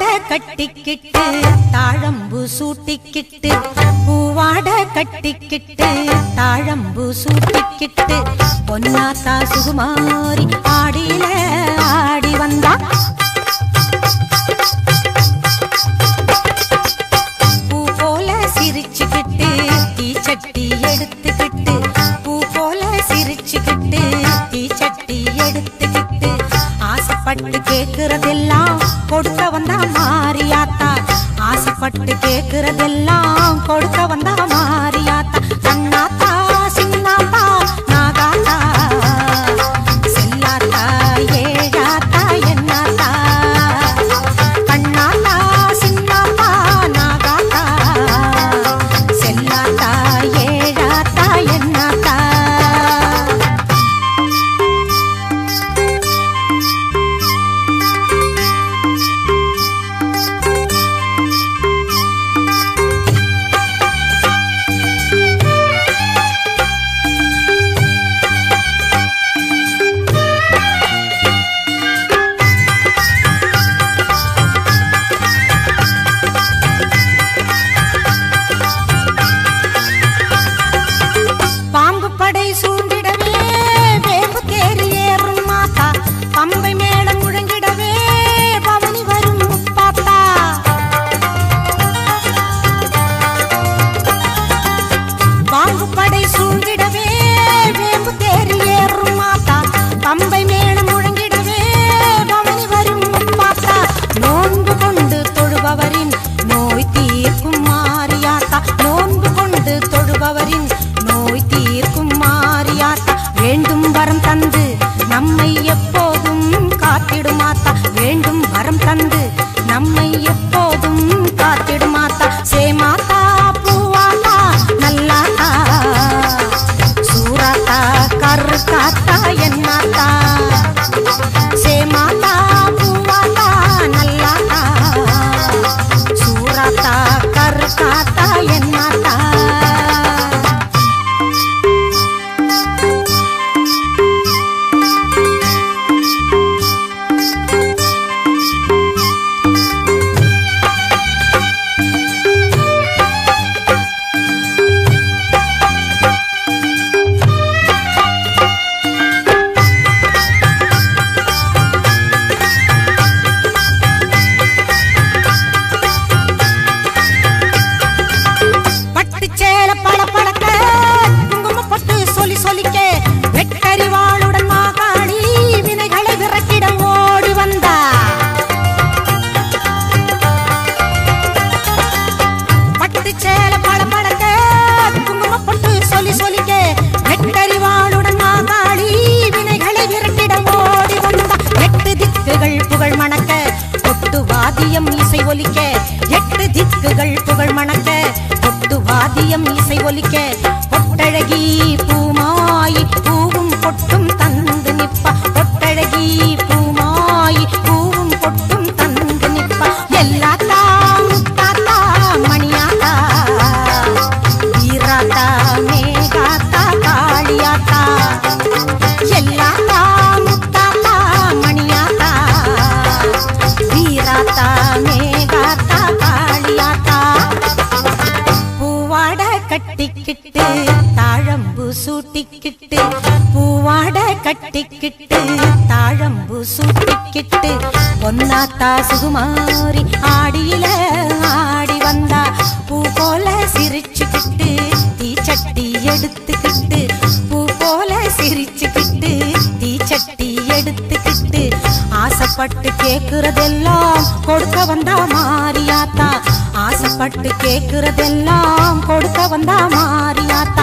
பூவாட கட்டிக்கிட்டு தாழம்பு சூட்டிக்கிட்டு பூவாட கட்டிக்கிட்டு தாழம்பு சூட்டிக்கிட்டு பொன்னாத்தா சுகுமாரி ஆடியில ஆடி வந்தா பூ போல சிரிச்சுக்கிட்டு தீச்சட்டி எடுத்துக்கிட்டு பூ போல சிரிச்சுக்கிட்டு தீச்சட்டி எடுத்துக்கிட்டு ஆசைப்பட்டு கேக்குறதெல்லாம் கொடுக்க வந்தா மாரியாத்தா ஆசைப்பட்டு கேக்குறதெல்லாம் கொடுக்க வந்தா மாரியாத்தா கண்ணாத்தா சின்னாத்தா நாகாத்தா செல்லாத்தா ஏழாத்தா என்னாத்தா கண்ணாத்தா சின்னாத்தா நாகாத்தா செல்லாத்தா ஏழாத்தா என்னாத்தா வேண்டும் வரம் தந்து நம்மை எப்போதும் காத்திடுமாத்தா வேண்டும் வரம் தந்து நம்மை எப்போதும் காத்திடுமாத்தா சேமாத்தா பூவாத்தா நல்லாத்தா சூராத்தா கருக்காத்தா என்னாத்தா சேமாத்தா பூவாத்தா நல்லாத்தா சூராத்தா கருக்காத்தா என்னாத்தா புகழ் மணக்க கொட்டு வாதியம் இசை ஒலிக்க எட்டு திக்குகள் புகழ் மணக்க கொட்டு வாதியம் இசை ஒலிக்க பொட்டழகி பூமாயி பூவும் பொட்டும் தந்து நிப்பா பொட்டழகி பூமாயி பூவும் பொட்டும் தந்து நிப்பா எல்லாத்தா முத்தாத்தா மணியாத்தா வீராத்தா மேகாத்தா காளியாத்தா எல்லாத்தா முத்தாத்தா மணியாத்தா வீராத்தா மேகாத்தா காளியாத்தா பூவாட கட்டிக்கிட்டு தாழம்பு சூட்டிக்கிட்டு பூவாட கட்டிக்கிட்டு தாழம்பு சூட்டிக்கிட்டு பொன்னாத்தா சுகுமாரி ஆடியில ஆடி வந்தா பூ போல சிரிச்சுக்கிட்டு தீச்சட்டி எடுத்துக்கிட்டு பூ போல சிரிச்சுக்கிட்டு தீச்சட்டி எடுத்துக்கிட்டு ஆசைப்பட்டு கேக்குறதெல்லாம் கொடுக்க வந்தா மாரியாத்தா ஆசைப்பட்டு கேக்குறதெல்லாம் கொடுக்க வந்தா மாரியாத்தா